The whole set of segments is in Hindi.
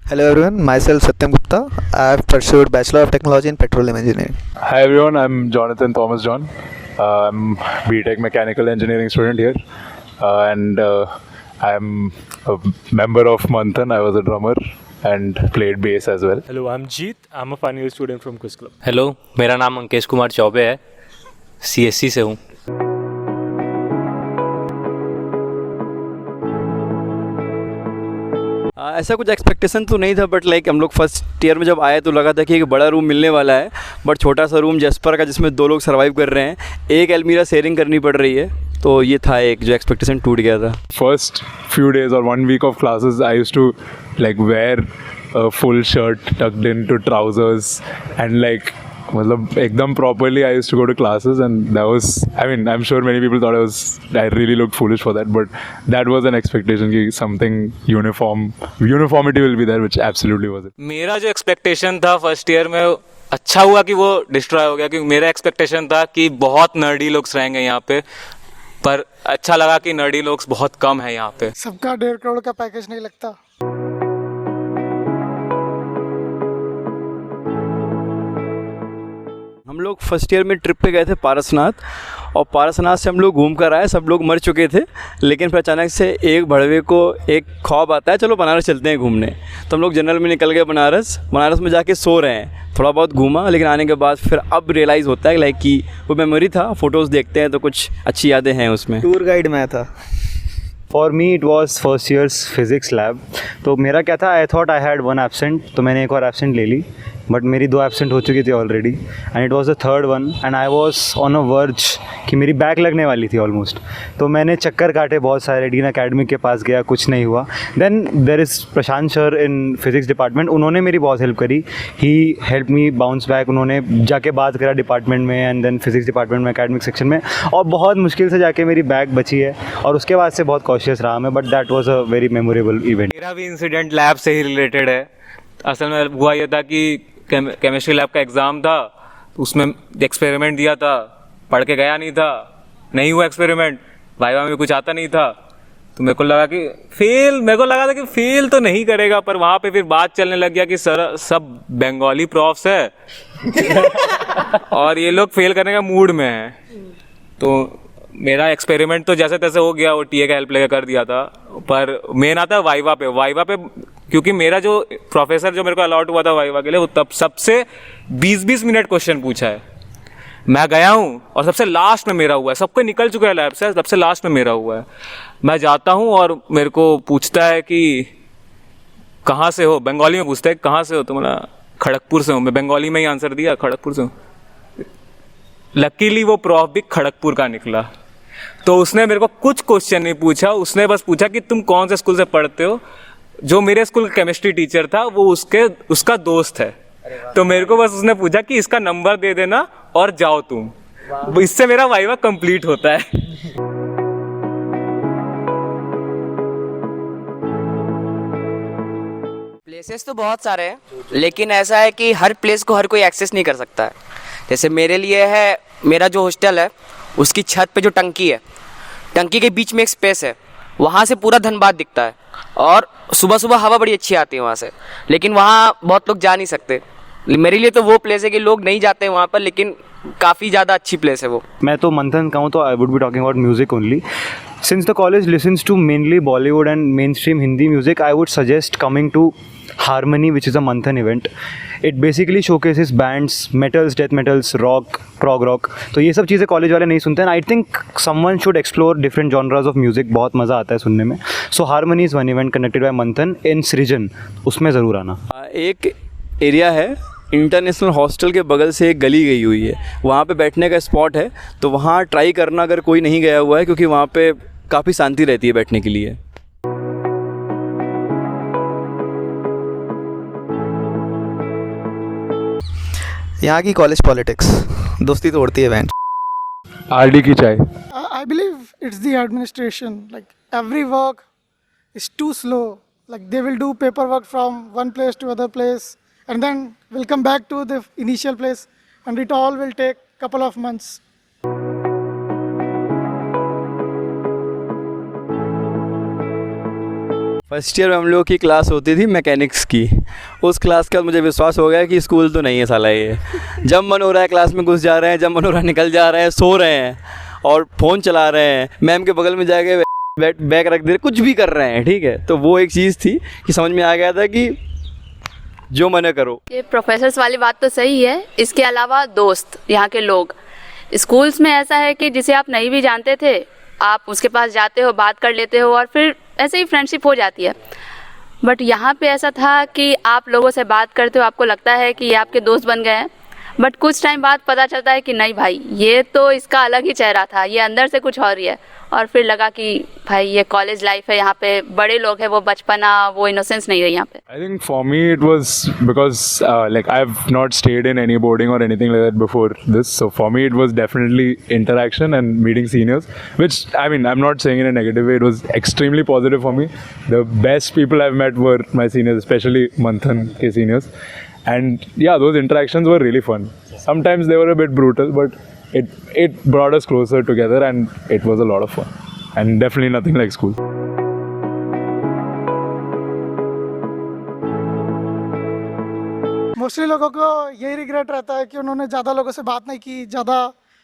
Hello everyone, myself Satyam Gupta. I have pursued Bachelor of Technology in Petroleum Engineering. Hi everyone, I'm Jonathan Thomas John. I'm BTech Mechanical Engineering student here, and I'm a member of Manthan. I was a drummer and played bass as well. Hello, I'm Jeet. I'm a final year student from Quiz Club. Hello, मेरा नाम अंकेश कुमार चौबे है, CSC से हूँ। ऐसा कुछ एक्सपेक्टेशन तो नहीं था, बट लाइक हम लोग फर्स्ट ईयर में जब आए तो लगा था कि एक बड़ा रूम मिलने वाला है, बट छोटा सा रूम जेस्पर का जिसमें 2 लोग सर्वाइव कर रहे हैं, एक अलमीरा शेयरिंग करनी पड़ रही है, तो ये था एक जो एक्सपेक्टेशन टूट गया था। First few days or 1 week of classes, I used to wear a full shirt tucked into trousers and मतलब एकदम properly I used to go to classes, and that was, I'm sure many people thought I really looked foolish for that, but that was an expectation कि something uniformity will be there, which absolutely wasn't. मेरा जो एक्सपेक्टेशन था फर्स्ट ईयर में, अच्छा हुआ कि वो डिस्ट्रॉय हो गया, क्योंकि मेरा एक्सपेक्टेशन था कि बहुत नर्डी लोग रहेंगे यहाँ पे, पर अच्छा लगा कि नर्डी लोग बहुत कम है यहाँ पे। सबका 1.5 करोड़ का पैकेज नहीं लगता। हम लोग फर्स्ट ईयर में ट्रिप पे गए थे पारसनाथ, और पारसनाथ से हम लोग घूम कर आए, सब लोग मर चुके थे, लेकिन फिर अचानक से एक भड़वे को एक ख्वाब आता है, चलो बनारस चलते हैं घूमने। तो हम लोग जनरल में निकल गए बनारस में जाके सो रहे हैं, थोड़ा बहुत घूमा, लेकिन आने के बाद फिर अब रियलाइज़ होता है कि वो मेमोरी था, फ़ोटोज़ देखते हैं तो कुछ अच्छी यादें हैं उसमें। टूर गाइड मैं था। For me it was first years physics lab. तो मेरा क्या था, I thought I had 1 absent, तो मैंने एक और एब्सेंट ले ली, बट मेरी 2 एब्सेंट हो चुकी थी already, and it was the third one, and I was on a verge कि मेरी बैक लगने वाली थी ऑलमोस्ट। तो मैंने चक्कर काटे बहुत सारे, डीन अकेडमी के पास गया, कुछ नहीं हुआ। Then there is Prashant sir in physics department, उन्होंने मेरी बहुत हेल्प करी, he help me bounce back. उन्होंने जाके बात करा डिपार्टमेंट में, एंड देन फिज़िक्स डिपार्टमेंट में एकेडमिक सेक्शन में, और बहुत मुश्किल से जाके मेरी बैक बची है, और उसके बाद से बहुत कॉशियस रहा मैं, but that was a very memorable event. मेरा भी इंसिडेंट लैब से ही रिलेटेड है। असल में हुआ ये था कि केमिस्ट्री लैब का एग्ज़ाम था, उसमें एक्सपेरिमेंट दिया था, पढ़ के गया नहीं था, नहीं हुआ एक्सपेरिमेंट, वाइवा में कुछ आता नहीं था, तो मेरे को लगा कि फेल तो नहीं करेगा, पर वहाँ पे फिर बात चलने लग गया कि सर सब बंगाली प्रॉफ्स है और ये लोग फेल करने का मूड में है। तो मेरा एक्सपेरिमेंट तो जैसे तैसे हो गया, वो टीए का हेल्प लेकर कर दिया था, पर मेन आता है वाइवा पे, क्योंकि मेरा जो प्रोफेसर जो मेरे को अलॉट हुआ था वाइवा के लिए, वो तब सबसे 20-20 मिनट क्वेश्चन पूछा है। मैं गया हूँ और सबसे लास्ट में मेरा हुआ है, सबको निकल चुका है लैब से, सबसे लास्ट में मेरा हुआ है। मैं जाता हूँ और मेरे को पूछता है कि कहाँ से हो, बंगाली में पूछता है कहाँ से हो, तो मैं खड़गपुर से हूँ। मैं बंगाली में ही आंसर दिया, खड़गपुर से हूँ। लकीली वो प्रॉफ भी खड़गपुर का निकला, तो उसने मेरे को कुछ क्वेश्चन नहीं पूछा, उसने बस पूछा कि तुम कौन से स्कूल से पढ़ते हो। जो मेरे स्कूल का केमिस्ट्री टीचर था वो उसका दोस्त है, तो मेरे को बस उसने पूछा कि इसका नंबर दे देना और जाओ तुम। इससे मेरा वाइवा कंप्लीट होता है। प्लेसेस तो बहुत सारे हैं, लेकिन ऐसा है कि हर प्लेस को हर कोई एक्सेस नहीं कर सकता है। जैसे मेरे लिए है, मेरा जो हॉस्टल है उसकी छत पे जो टंकी है, टंकी के बीच में एक स्पेस है, वहाँ से पूरा धनबाद दिखता है, और सुबह सुबह हवा बड़ी अच्छी आती है वहाँ से, लेकिन वहाँ बहुत लोग जा नहीं सकते। मेरे लिए तो वो प्लेस है कि लोग नहीं जाते हैं वहाँ पर, लेकिन काफ़ी ज़्यादा अच्छी प्लेस है वो। मैं तो मंथन का हूँ, तो I would be talking about music only. Since the college listens to mainly Bollywood and mainstream Hindi music, I would suggest coming to Harmony, which is a Manthan event. It basically showcases bands, metals, death metals, rock, prog rock. तो ये सब चीज़ें कॉलेज वाले नहीं सुनते हैं. I think someone should explore different genres of music. बहुत मज़ा आता है सुनने में. So Harmony is one event conducted by Manthan in सृजन. उसमें ज़रूर आना. एक एरिया है, इंटरनेशनल हॉस्टल के बगल से एक गली गई हुई है, वहाँ पे बैठने का स्पॉट है, तो वहाँ ट्राई करना अगर कोई नहीं गया हुआ है, क्योंकि वहाँ पे काफ़ी शांति रहती है बैठने के लिए। यहाँ की कॉलेज पॉलिटिक्स दोस्ती तोड़ती है बैंड। आरडी की चाय। I believe it's the administration. Like every work is too slow. Like they will do paperwork from one place to other place, and then will come back to the initial place, and it all will take couple of months. First year में हम लोगों की क्लास होती थी मैकेनिक्स की। उस क्लास का मुझे विश्वास हो गया कि स्कूल तो नहीं है साला ये। जब मन हो रहा है क्लास में घुस जा रहे हैं, जब मन हो रहा है निकल जा रहे हैं, सो रहे हैं और फ़ोन चला रहे हैं, मैम के बगल में जाके बैग रख दे रहे, कुछ भी कर रहे हैं, ठीक है। तो वो एक चीज़ थी कि समझ में आ गया था कि जो मना करो। ये प्रोफेसर्स वाली बात तो सही है, इसके अलावा दोस्त, यहाँ के लोग। स्कूल्स में ऐसा है कि जिसे आप नहीं भी जानते थे, आप उसके पास जाते हो, बात कर लेते हो और फिर ऐसे ही फ्रेंडशिप हो जाती है। बट यहाँ पे ऐसा था कि आप लोगों से बात करते हो, आपको लगता है कि ये आपके दोस्त बन गए हैं, बट कुछ टाइम बाद पता चलता है कि नहीं भाई, ये तो इसका अलग ही चेहरा था, ये अंदर से कुछ और ही है। और फिर लगा कि भाई ये कॉलेज लाइफ है, यहाँ पे बड़े लोग हैं, वो बचपना, वो इनोसेंस नहीं रही यहाँ पे। I think for me it was because like I've not stayed in any boarding or anything like that before this, so for me it was definitely interaction and meeting seniors, which I mean I'm not saying in a negative way, it was extremely positive for me. The best people I've met were my seniors, especially Manthan ke seniors, and yeah, those interactions were really fun. Sometimes they were a bit brutal, but it brought us closer together and it was a lot of fun, and definitely nothing like school. Mostly लोगों को यही रिग्रेट रहता है कि उन्होंने ज़्यादा लोगों से बात नहीं की, ज़्यादा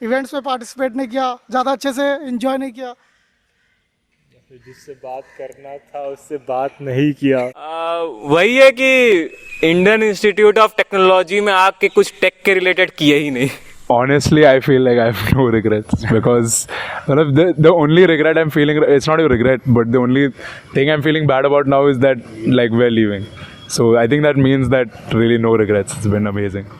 इवेंट्स में पार्टिसिपेट नहीं किया, ज़्यादा अच्छे से एंजॉय नहीं किया। जिससे बात करना था उससे बात नहीं किया। वही है कि इंडियन इंस्टीट्यूट ऑफ टेक्नोलॉजी में आके कुछ टेक के रिलेटेड किए ही नहीं। Honestly, I feel like I have no regrets because the only regret I'm feeling, it's not a regret, but the only thing I'm feeling bad about now is that like we're leaving. So I think that means that really no regrets. It's been amazing.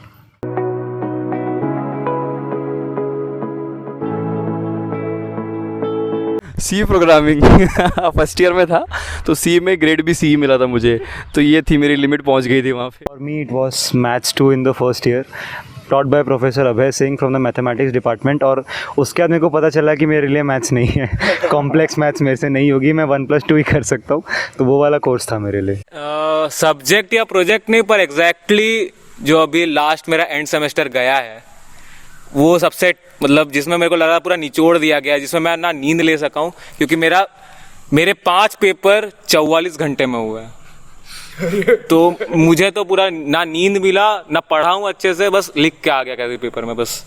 C programming first year में था, तो सी में ग्रेड भी सी मिला था मुझे, तो ये थी मेरी लिमिट पहुंच गई थी वहाँ पे। For me, it was Maths 2 in the first year, taught by Professor Abhay Singh from the Mathematics Department। और उसके बाद मेरे को पता चला कि मेरे लिए मैथ्स नहीं है, कॉम्प्लेक्स मैथ्स मेरे से नहीं होगी, मैं 1+2 ही कर सकता हूँ, तो वो वाला कोर्स था मेरे लिए। सब्जेक्ट या प्रोजेक्ट नहीं, पर एग्जैक्टली जो अभी लास्ट मेरा एंड सेमेस्टर गया है, वो सबसे मतलब जिसमें मेरे को लगा पूरा निचोड़ दिया गया, जिसमें मैं ना नींद ले सका हूँ, क्योंकि मेरे 5 पेपर 44 घंटे में हुए हैं। तो मुझे तो पूरा ना नींद मिला, ना पढ़ा हूँ अच्छे से, बस लिख के आ गया कैसे पेपर में बस।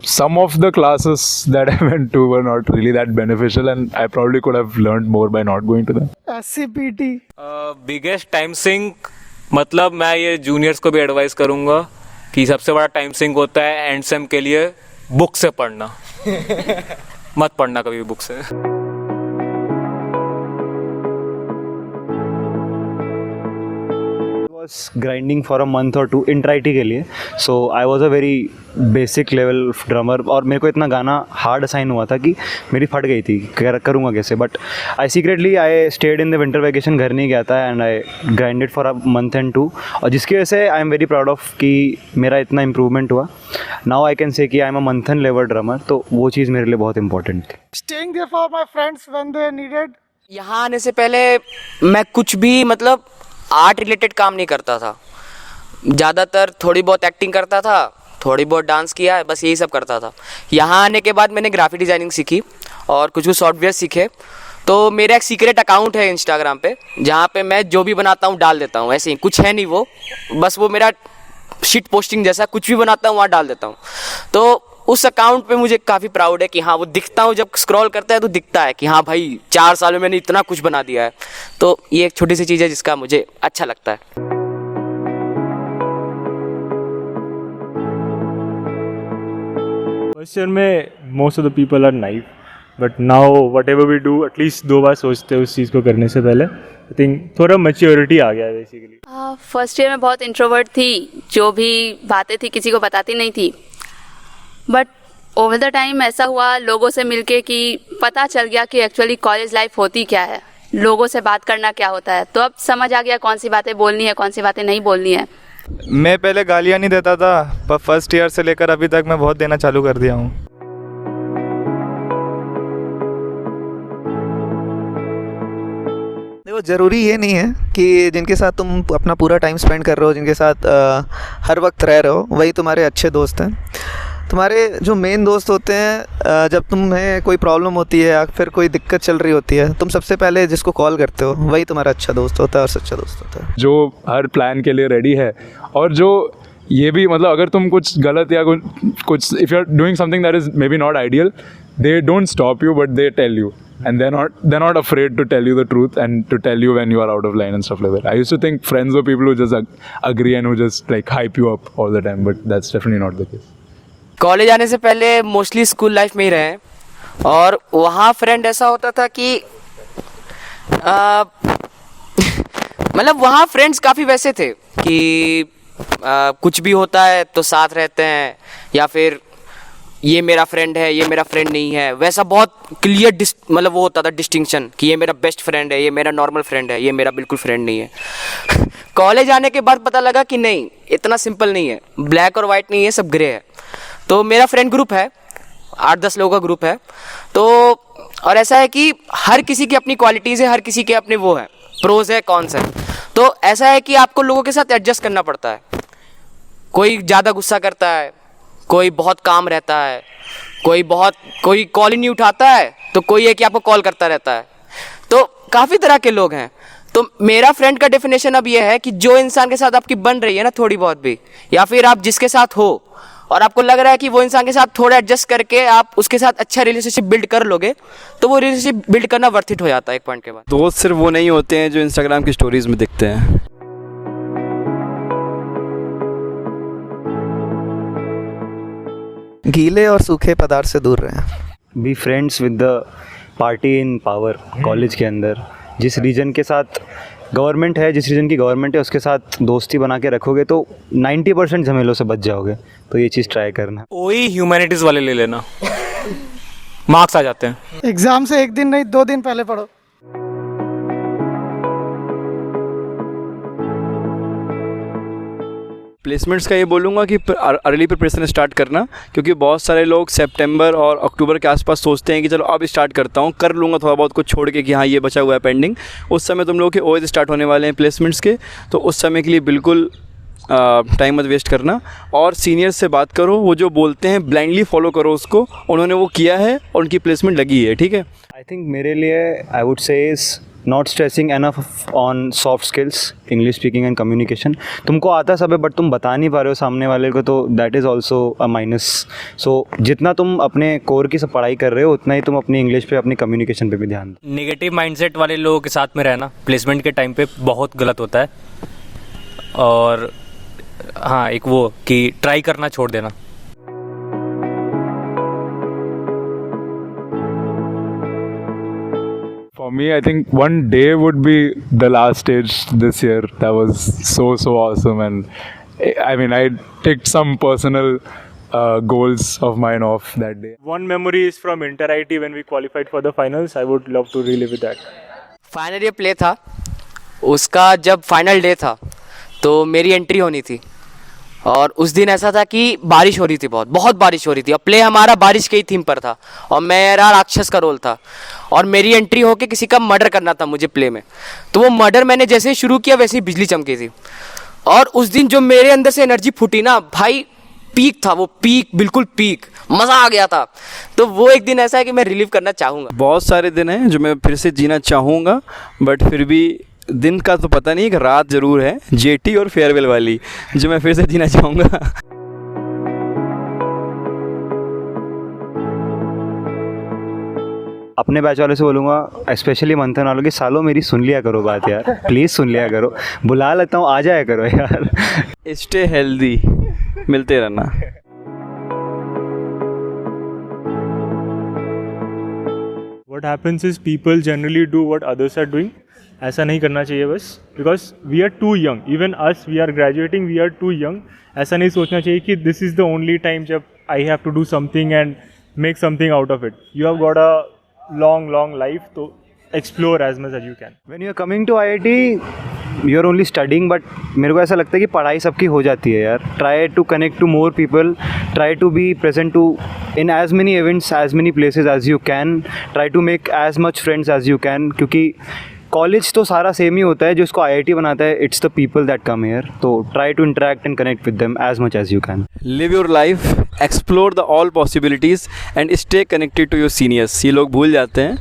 Some of the classes that I went to were not really that beneficial, and I probably could have learned more by not going to them. SCPT biggest time sink, मतलब मैं ये जूनियर्स को भी एडवाइस करूंगा कि सबसे बड़ा टाइम सिंक होता है एंड सेम के लिए बुक से पढ़ना। मत पढ़ना कभी भी बुक से। ग्राइंडिंग फॉर अ मंथ और 2 इंट्राइटी के लिए, so I was a very basic level drummer, और मेरे को इतना गाना हार्ड असाइन हुआ था कि मेरी फट गई थी, करूँगा कैसे। But I secretly I stayed in the winter vacation, घर नहीं गया था, and I grinded for a month and 2, और जिसकी वजह से I am very proud of कि मेरा इतना इम्प्रूवमेंट हुआ। नाउ आई कैन से कि आई एम अ मंथन लेवल ड्रमर, तो वो चीज़ मेरे लिए बहुत इंपॉर्टेंट थी। Staying there for my friends when they needed. यहाँ आने से पहले मैं कुछ भी मतलब आर्ट रिलेटेड काम नहीं करता था, ज़्यादातर थोड़ी बहुत एक्टिंग करता था, थोड़ी बहुत डांस किया है, बस यही सब करता था। यहाँ आने के बाद मैंने ग्राफिक डिज़ाइनिंग सीखी और कुछ सॉफ्टवेयर सीखे। तो मेरा एक सीक्रेट अकाउंट है इंस्टाग्राम पे, जहाँ पे मैं जो भी बनाता हूँ डाल देता हूँ, ऐसे ही कुछ है नहीं वो, बस वो मेरा शीट पोस्टिंग जैसा, कुछ भी बनाता हूँ वहाँ डाल देता हूँ। तो उस अकाउंट पे मुझे काफ़ी प्राउड है कि हाँ वो दिखता हूँ, जब स्क्रॉल करता है तो दिखता है कि हाँ भाई 4 साल में मैंने इतना कुछ बना दिया है। तो ये एक छोटी सी चीज़ है जिसका मुझे अच्छा लगता है। फर्स्ट ईयर में most of the people are naive, but now whatever we do at least 2 बार सोचते हैं उस चीज़ को करने से पहले। आई थिंक थोड़ा मैच्योरिटी आ गया है बेसिकली। फर्स्ट ईयर में बहुत इंट्रोवर्ट थी, जो भी बातें थी किसी को बताती नहीं थी, बट ओवर द टाइम ऐसा हुआ लोगों से मिलके कि पता चल गया कि एक्चुअली कॉलेज लाइफ होती क्या है, लोगों से बात करना क्या होता है। तो अब समझ आ गया कौन सी बातें बोलनी है, कौन सी बातें नहीं बोलनी है। मैं पहले गालियाँ नहीं देता था, पर फर्स्ट ईयर से लेकर अभी तक मैं बहुत देना चालू कर दिया हूँ। देखो, ज़रूरी ये नहीं है कि जिनके साथ तुम अपना पूरा टाइम स्पेंड कर रहे हो, जिनके साथ हर वक्त रह रहे हो, वही तुम्हारे अच्छे दोस्त हैं। तुम्हारे जो मेन दोस्त होते हैं, जब तुम्हें कोई प्रॉब्लम होती है या फिर कोई दिक्कत चल रही होती है, तुम सबसे पहले जिसको कॉल करते हो वही तुम्हारा अच्छा दोस्त होता है और सच्चा दोस्त होता है, जो हर प्लान के लिए रेडी है। और जो ये भी मतलब अगर तुम कुछ गलत या कुछ if you are doing something that is maybe not ideal, they don't stop you but they tell you, and they're not afraid to tell you the truth and to tell you when you are out of line and stuff like that. I used to think friends were people who just agree and who just like hype you up all the time, but that's definitely not the case. College आने से पहले मोस्टली स्कूल लाइफ में ही रहे हैं, और वहाँ फ्रेंड ऐसा होता था कि मतलब वहाँ फ्रेंड्स काफ़ी वैसे थे कि कुछ भी होता है तो साथ रहते हैं, या फिर ये मेरा फ्रेंड है ये मेरा फ्रेंड नहीं है, वैसा बहुत क्लियर मतलब वो होता था डिस्टिंक्शन कि ये मेरा बेस्ट फ्रेंड है, ये मेरा नॉर्मल फ्रेंड है, ये मेरा बिल्कुल फ्रेंड नहीं है। कॉलेज आने के बाद पता लगा कि नहीं, इतना सिंपल नहीं है, ब्लैक और वाइट नहीं है, सब ग्रे है। तो मेरा फ्रेंड ग्रुप है, 8-10 लोगों का ग्रुप है। तो और ऐसा है कि हर किसी की अपनी क्वालिटीज़ है, हर किसी के अपने वो है, प्रोज है, कॉन्स है। तो ऐसा है कि आपको लोगों के साथ एडजस्ट करना पड़ता है। कोई ज़्यादा गुस्सा करता है, कोई बहुत काम रहता है, कोई कॉल ही नहीं उठाता है, तो कोई है कि आपको कॉल करता रहता है। तो काफ़ी तरह के लोग हैं। तो मेरा फ्रेंड का डेफिनेशन अब ये है कि जो इंसान के साथ आपकी बन रही है ना थोड़ी बहुत भी, या फिर आप जिसके साथ हो और आपको लग रहा है कि वो इंसान के साथ थोड़ा एडजस्ट करके आप उसके साथ अच्छा रिलेशनशिप बिल्ड कर लोगे, तो वो रिलेशनशिप बिल्ड करना वर्थ इट हो जाता है एक पॉइंट के बाद। दोस्त सिर्फ वो नहीं होते हैं जो इंस्टाग्राम की स्टोरीज़ में दिखते हैं। गीले और सूखे पदार्थ से दूर रहें। Be friends with the party in power. College के अंदर जिस रीजन के साथ गवर्नमेंट है, जिस रीजन की गवर्नमेंट है, उसके साथ दोस्ती बना के रखोगे तो 90% झमेलों से बच जाओगे। तो ये चीज़ ट्राई करना। वही ह्यूमैनिटीज़ वाले ले लेना, मार्क्स आ जाते हैं। एग्जाम से एक दिन नहीं 2 दिन पहले पढ़ो। प्लेसमेंट्स का ये बोलूँगा कि अर्ली प्रिपरेशन स्टार्ट करना, क्योंकि बहुत सारे लोग सितंबर और अक्टूबर के आसपास सोचते हैं कि चलो अब स्टार्ट करता हूँ, कर लूँगा थोड़ा बहुत कुछ छोड़ के कि हाँ ये बचा हुआ है पेंडिंग। उस समय तुम लोगों के ओएस स्टार्ट होने वाले हैं प्लेसमेंट्स के, तो उस समय के लिए बिल्कुल टाइम मत वेस्ट करना। और सीनियर्स से बात करो, वो जो बोलते हैं ब्लाइंडली फॉलो करो उसको, उन्होंने वो किया है और उनकी प्लेसमेंट लगी है, ठीक है। आई थिंक मेरे लिए I would say is not stressing enough on soft skills, English speaking and communication. तुमको आता सब है बट तुम बता नहीं पा रहे हो सामने वाले को, तो that is also a minus. So जितना तुम अपने कोर की सब पढ़ाई कर रहे हो उतना ही तुम अपनी इंग्लिश पे, अपनी कम्युनिकेशन पे भी ध्यान दो। नेगेटिव माइंडसेट वाले लोगों के साथ में रहना प्लेसमेंट के टाइम पे बहुत गलत होता है। और हाँ, एक वो कि ट्राई करना छोड़ देना। For me, I think one day would be the last stage this year. That was so awesome, and I mean, I ticked some personal goals of mine off that day. One memory is from Inter-IT when we qualified for the finals. I would love to relive that. Final year play था, उसका जब फाइनल डे था तो मेरी एंट्री होनी थी, और उस दिन ऐसा था कि बारिश हो रही थी, बहुत बारिश हो रही थी, और प्ले हमारा बारिश के ही थीम पर था, और मेरा राक्षस का रोल था, और मेरी एंट्री होके किसी का मर्डर करना था मुझे प्ले में। तो वो मर्डर मैंने जैसे ही शुरू किया वैसे ही बिजली चमकी थी, और उस दिन जो मेरे अंदर से एनर्जी फूटी ना भाई, पीक था वो, पीक, बिल्कुल पीक, मज़ा आ गया था। तो वो एक दिन ऐसा है कि मैं रिलीव करना चाहूँगा। बहुत सारे दिन हैं जो मैं फिर से जीना चाहूँगा, बट फिर भी दिन का तो पता नहीं, एक रात ज़रूर है जेटी और फेयरवेल वाली जो मैं फिर से जीना चाहूँगा। अपने बैच वालों से बोलूँगा, स्पेशली मंथन वालों की, सालों मेरी सुन लिया करो बात यार, प्लीज़ सुन लिया करो, बुला लेता हूँ, आ जाया करो यार। स्टे हेल्दी, मिलते रहना। What happens is people generally do what others are doing. ऐसा नहीं करना चाहिए बस, because we are too young. Even us, we are graduating, we are too young. ऐसा नहीं सोचना चाहिए कि this is the only time जब I have to do something and make something out of it. You have got a long life, तो explore as much as you can. When you are coming to IIT, you are only studying, but मेरे को ऐसा लगता है कि पढ़ाई सबकी हो जाती है यार। Try to connect to more people, try to be present to in as many events, as many places as you can, try to make as much friends as you can, क्योंकि कॉलेज तो सारा सेम ही होता है, जो इसको IIT बनाता है it's the people that come here. तो try to interact and connect with them as much as you can. Live your life, explore the all possibilities and stay connected to your seniors. ये लोग भूल जाते हैं.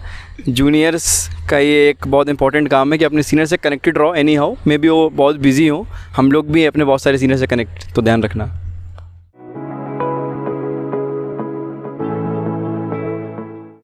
जूनियर्स का ये एक बहुत इंपॉर्टेंट काम है कि अपने सीनियर से कनेक्टेड रहो एनी हाउ. मे बी वो बहुत बिजी हो, हम लोग भी अपने बहुत सारे सीनियर से कनेक्ट, तो ध्यान रखना.